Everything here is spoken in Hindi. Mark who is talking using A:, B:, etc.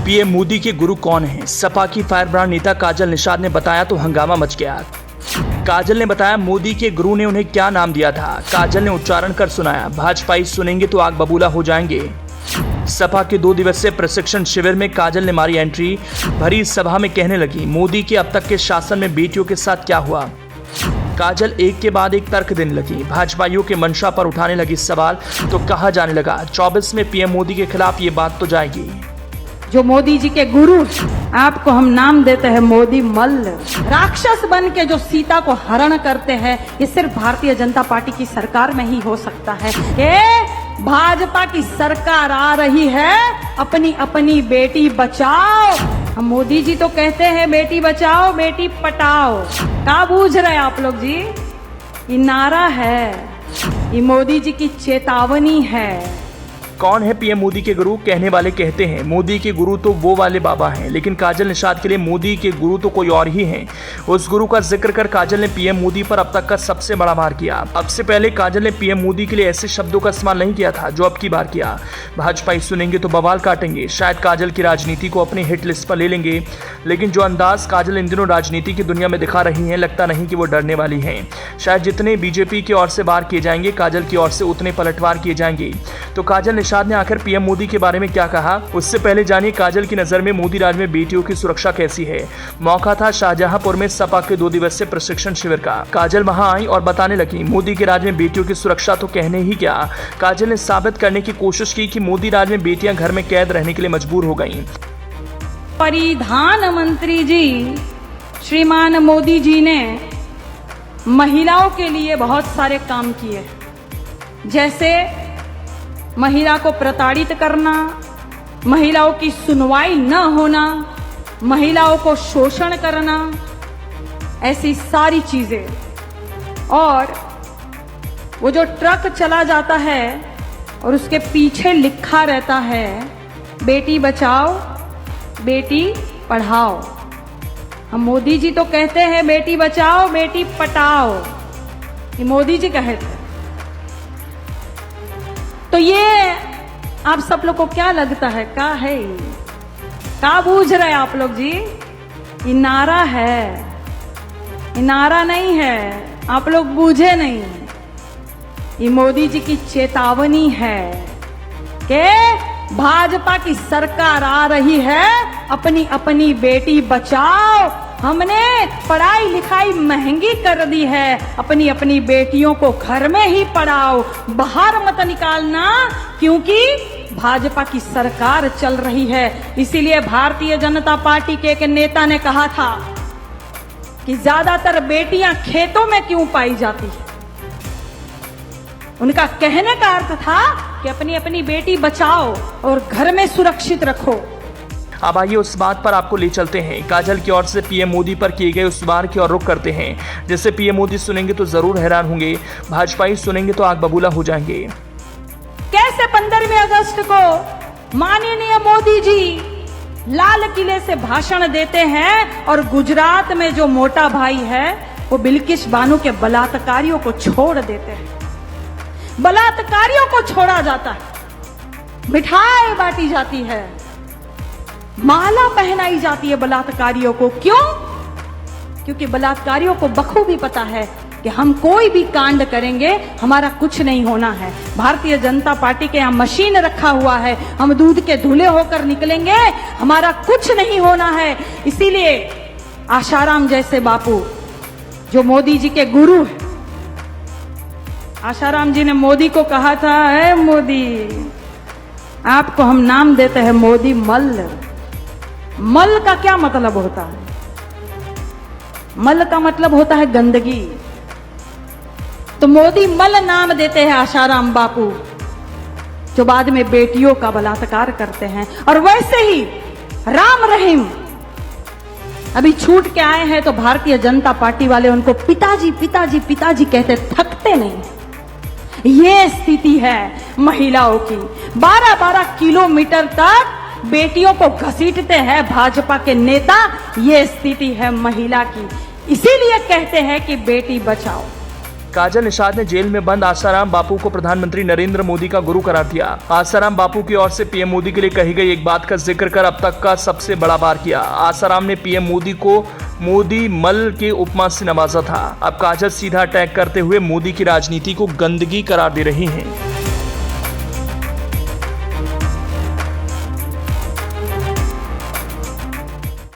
A: पीएम मोदी के गुरु कौन हैं? सपा की फायरब्रांड नेता काजल निषाद ने बताया तो हंगामा मच गया। काजल ने बताया मोदी के गुरु ने उन्हें क्या नाम दिया था। काजल ने उच्चारण कर सुनाया, भाजपाई सुनेंगे तो आग बबूला हो जाएंगे। सपा के 2 दिवसीय प्रशिक्षण शिविर में काजल ने मारी एंट्री। भरी सभा में कहने लगी, मोदी के अब तक के शासन में बेटियों के साथ क्या हुआ। काजल एक के बाद एक तर्क देने लगी। भाजपाइयों के मंशा पर उठाने लगी सवाल तो कहा जाने लगा 24 में पीएम मोदी के खिलाफ ये बात तो जाएगी।
B: जो मोदी जी के गुरु, आपको हम नाम देते हैं मोदी मल्ल। राक्षस बन के जो सीता को हरण करते हैं, ये सिर्फ भारतीय जनता पार्टी की सरकार में ही हो सकता है। भाजपा की सरकार आ रही है, अपनी अपनी बेटी बचाओ। हम मोदी जी तो कहते हैं बेटी बचाओ बेटी पटाओ। क्या बूझ रहे हैं आप लोग जी? ये नारा है, ये मोदी जी की चेतावनी है।
A: कौन है पीएम मोदी के गुरु? कहने वाले कहते हैं मोदी के गुरु तो वो वाले बाबा हैं, लेकिन काजल निषाद के लिए मोदी के गुरु तो कोई और ही हैं। उस गुरु का जिक्र कर काजल ने पीएम मोदी पर अब तक का सबसे बड़ा वार किया। अब से पहले काजल ने पीएम मोदी के लिए ऐसे शब्दों का इस्तेमाल नहीं किया था जो अब की बार किया। भाजपाई सुनेंगे तो बवाल काटेंगे। शायद काजल की राजनीति को अपनी हिट लिस्ट पर ले लेंगे, लेकिन जो अंदाज काजल इन दिनों राजनीति की दुनिया में दिखा रही है, लगता नहीं कि वो डरने वाली है। शायद जितने बीजेपी की ओर से वार किए जाएंगे, काजल की ओर से उतने पलटवार किए जाएंगे। तो काजल निषाद ने आखिर पीएम मोदी के बारे में क्या कहा, उससे पहले जानिए काजल की नजर में मोदी राज में बेटियों की सुरक्षा कैसी है। मौका था शाहजहांपुर में सपा के 2 दिवसीय प्रशिक्षण शिविर का। काजल वहां आई और बताने लगी मोदी के राज में बेटियों की सुरक्षा तो कहने ही क्या। काजल ने साबित करने की कोशिश की कि मोदी राज में बेटियां घर में कैद रहने के लिए मजबूर हो गईं।
B: परिधान मंत्री जी श्रीमान मोदी जी ने महिलाओं के लिए बहुत सारे काम किए, जैसे महिला को प्रताड़ित करना, महिलाओं की सुनवाई न होना, महिलाओं को शोषण करना, ऐसी सारी चीजें। और वो जो ट्रक चला जाता है और उसके पीछे लिखा रहता है बेटी बचाओ बेटी पढ़ाओ। हम मोदी जी तो कहते हैं बेटी बचाओ बेटी पटाओ, ये मोदी जी कहते हैं। तो ये आप सब लोग को क्या लगता है, क्या है, क्या बूझ रहे हैं आप लोग जी? ये नारा है, ये नारा नहीं है, आप लोग बूझे नहीं। ये मोदी जी की चेतावनी है कि भाजपा की सरकार आ रही है, अपनी अपनी बेटी बचाओ। हमने पढ़ाई लिखाई महंगी कर दी है, अपनी अपनी बेटियों को घर में ही पढ़ाओ, बाहर मत निकालना, क्योंकि भाजपा की सरकार चल रही है। इसीलिए भारतीय जनता पार्टी के एक नेता ने कहा था कि ज्यादातर बेटियां खेतों में क्यों पाई जाती है। उनका कहने का अर्थ था कि अपनी अपनी बेटी बचाओ और घर में सुरक्षित रखो।
A: अब आइए उस बात पर आपको ले चलते हैं। काजल की ओर से पीएम मोदी पर किए गए उस वार की ओर रुख करते हैं, जिससे पीएम मोदी सुनेंगे तो जरूर हैरान होंगे, भाजपाई सुनेंगे तो आग बबूला हो जाएंगे।
B: कैसे 15 अगस्त को माननीय मोदी जी लाल किले से भाषण देते हैं और गुजरात में जो मोटा भाई है वो बिल्किस बानो के बलात्कारियों को छोड़ देते हैं। बलात्कारियों को छोड़ा जाता है, मिठाई बांटी जाती है, माला पहनाई जाती है बलात्कारियों को। क्यों? क्योंकि बलात्कारियों को बखूबी पता है कि हम कोई भी कांड करेंगे हमारा कुछ नहीं होना है। भारतीय जनता पार्टी के यहाँ मशीन रखा हुआ है, हम दूध के धुले होकर निकलेंगे, हमारा कुछ नहीं होना है। इसीलिए आशाराम जैसे बापू जो मोदी जी के गुरु है, आशाराम जी ने मोदी को कहा था, है मोदी आपको हम नाम देते हैं मोदी मल्ल। मल का क्या मतलब होता है? मल का मतलब होता है गंदगी। तो मोदी मल नाम देते हैं आशाराम बापू, जो बाद में बेटियों का बलात्कार करते हैं। और वैसे ही राम रहीम अभी छूट के आए हैं तो भारतीय जनता पार्टी वाले उनको पिताजी पिताजी पिताजी कहते थकते नहीं। ये स्थिति है महिलाओं की। 12-12 किलोमीटर तक बेटियों को घसीटते हैं भाजपा के नेता। ये स्थिति है महिला की, इसीलिए कहते हैं कि बेटी बचाओ।
A: काजल निषाद ने जेल में बंद आसाराम बापू को प्रधानमंत्री नरेंद्र मोदी का गुरु करार दिया। आसाराम बापू की ओर से पीएम मोदी के लिए कही गई एक बात का जिक्र कर अब तक का सबसे बड़ा वार किया। आसाराम ने पीएम मोदी को मोदी मल के उपमा से नवाजा था। अब काजल सीधा अटैक करते हुए मोदी की राजनीति को गंदगी करार दे रही हैं।